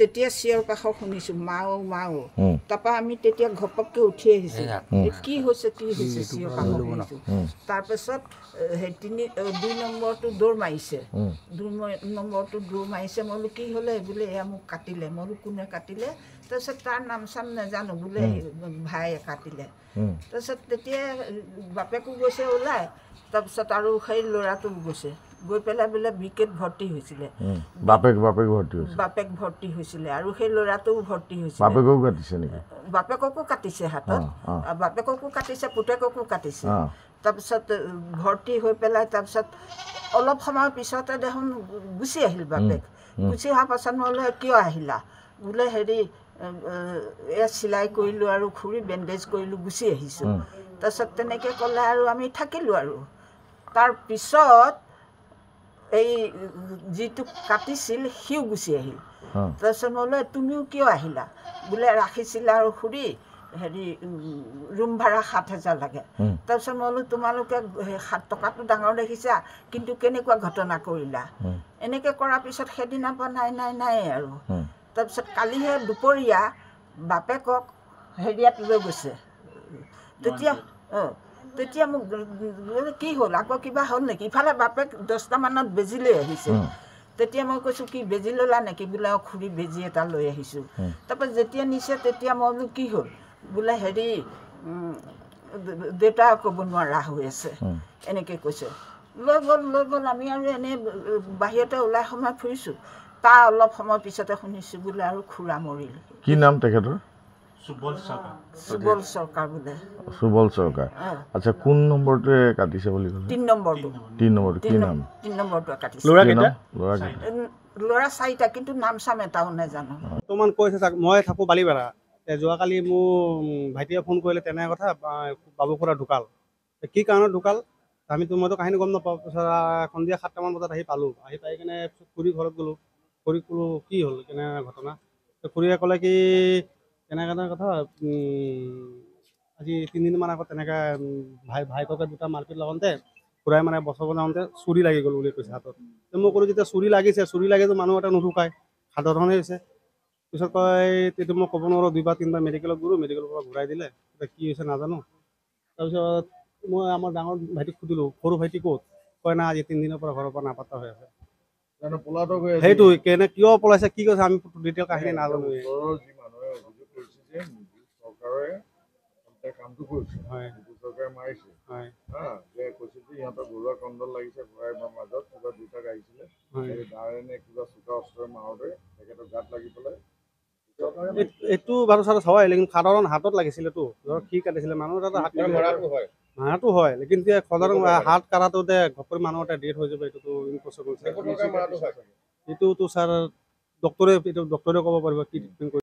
তেতিয়া চিঞৰ কাষৰ শুনিছোঁ মাও মাও তাৰপৰা আমি তেতিয়া ঘপককৈ উঠি আহিছোঁ কি হৈছে চিঞৰ কাষৰ শুনিছোঁ তাৰপিছত সেই 2 নম্বৰটো দৌৰ মাৰিছে 2 নম্বৰটো দৌৰ মাৰিছে মই বোলো কি হ'লে বোলে এয়া মোক কাটিলে মই বোলো কোনে কাটিলে তাৰপিছত তাৰ নাম চাম নাজানো বোলে ভাইয়ে কাটিলে তাৰপিছত তেতিয়া বাপেকো গৈছে ওলাই তাৰপিছত আৰু সেই ল'ৰাটো গৈছে গৈ পেলাই বোলে বিকেট ভৰ্তি হৈছিলে বাপেক ভৰ্তি হৈছিলে আৰু সেই ল'ৰাটোও ভৰ্তি হৈছিলে বাপেককো কাটিছে হাতত বাপেককো কাটিছে পুতেককো কাটিছে তাৰপিছত ভৰ্তি হৈ পেলাই তাৰপিছত অলপ সময়ৰ পিছতে দেখোন গুচি আহিল বাপেক গুচি অহাৰ পাছত মই বোলে কিয় আহিলা বোলে হেৰি এয়া চিলাই কৰিলোঁ আৰু খুৰী বেণ্ডেজ কৰিলোঁ গুচি আহিছোঁ তাৰপিছত তেনেকৈ ক'লে আৰু আমি থাকিলোঁ আৰু তাৰপিছত এই যিটো কাটিছিল সিও গুচি আহিল তাৰপিছত মই বোলে তুমিও কিয় আহিলা বোলে ৰাখিছিলা আৰু খুৰী হেৰি ৰুম ভাড়া 7,000 লাগে তাৰপিছত মই বোলো তোমালোকে 7 টকাটো ডাঙৰ দেখিছা কিন্তু কেনেকুৱা ঘটনা কৰিলা এনেকৈ কৰাৰ পিছত সেইদিনাৰ পৰা নাই আৰু তাৰপিছত কালিহে দুপৰীয়া বাপেকক হেৰিয়াত লৈ গৈছে তেতিয়া মোক কি হ'ল আকৌ কিবা হ'ল নেকি ইফালে বাপেক 10টা মানত বেজি লৈ আহিছে তেতিয়া মই কৈছোঁ কি বেজি ল'লা নেকি বোলে খুৰী বেজি এটা লৈ আহিছোঁ তাৰপৰা যেতিয়া নিছে তেতিয়া মই বোলো কি হ'ল বোলে হেৰি দেউতা ক'ব নোৱাৰা হৈ আছে এনেকৈ কৈছে লৈ গ'ল আমি আৰু এনেই বাহিৰতে ওলাই সোমাই ফুৰিছোঁ তাৰ অলপ সময় পিছতে শুনিছোঁ বোলে আৰু খুৰা মৰিল কি নাম তেখেতৰ সুবল চৰকাৰ বোলে সুবল চৰকাৰ আচ্ছা কোন নম্বৰটোৱে কাটিছে বুলি ক'লে 3 নম্বৰটো কি নাম 3 নম্বৰটোৱে কাটিছে ল'ৰা 4টা কিন্তু নাম চাম এটাও নাজানো বৰ্তমান কৈছে মই থাকোঁ বালিপাৰা যোৱাকালি মোৰ ভাইটিয়ে ফোন কৰিলে তেনে কথা বাবু খুৰা ঢুকাল কি কাৰণত ঢুকাল মইতো কাহিনী গম নাপাওঁ পিছত সন্ধিয়া 7টামান বজাত আহি পালোঁ আহি পাই কিনে খুৰী ঘৰত গ'লোঁ খুৰীক ক'লোঁ কি হ'ল কেনে ঘটনা খুৰীয়ে ক'লে কি কেনেকৈ কথা আজি 3 দিনমান আগত তেনেকৈ ভাইককে 2টা মাৰপিট লগাওঁতে খুৰাই মানে বচাব যাওঁতে চুৰি লাগি গ'ল বুলি কৈছে হাতত মই ক'লোঁ যেতিয়া চুৰি লাগিছে মানুহ এটা নুঢুকায় সাধাৰণে হৈছে পিছত কয় তেতিয়া মই ক'ব নোৱাৰোঁ 2 বা 3 বাৰ মেডিকেলত গ'লোঁ মেডিকেলৰ পৰা ঘূৰাই দিলে এতিয়া কি হৈছে নাজানো তাৰপিছত মই আমাৰ ডাঙৰ ভাইটিক সুধিলোঁ সৰু ভাইটি ক'ত কয় না আজি 3 দিনৰ পৰা ঘৰৰ পৰা নাপাত্তা হৈ আছে সেইটো কেনে কিয় পলাইছে কি কৈছে আমি ডিটেইল কাহিনী নাজানো কামটো কৰিছে চৰকাৰে মাৰিছে যে কৈছে যে ইহঁতৰ ঘৰুৱা কণ্ডল লাগিছে ঘূৰাই মাজত কিবা 2টাক আহিছিলে দাৰেনে কিবা চোকা অস্ত্ৰৰে মাৰোতে তেখেতৰ গাত লাগি পেলাই এইটো বাৰু চাৰ হয় লেকিন সাধাৰণ হাতত লাগিছিলেতো ধৰক কি কাটিছিলে মানুহ এটা মাৰাটো হয় লেকিন সাধাৰণ হাত কাটাটোতে ঘপকৈ মানুহ এটা ডেথ হৈ যাব এইটোতো ইম্পচিবল এইটোতো ছাৰ ডক্টৰে ক'ব পাৰিব কি ট্ৰিটমেণ্ট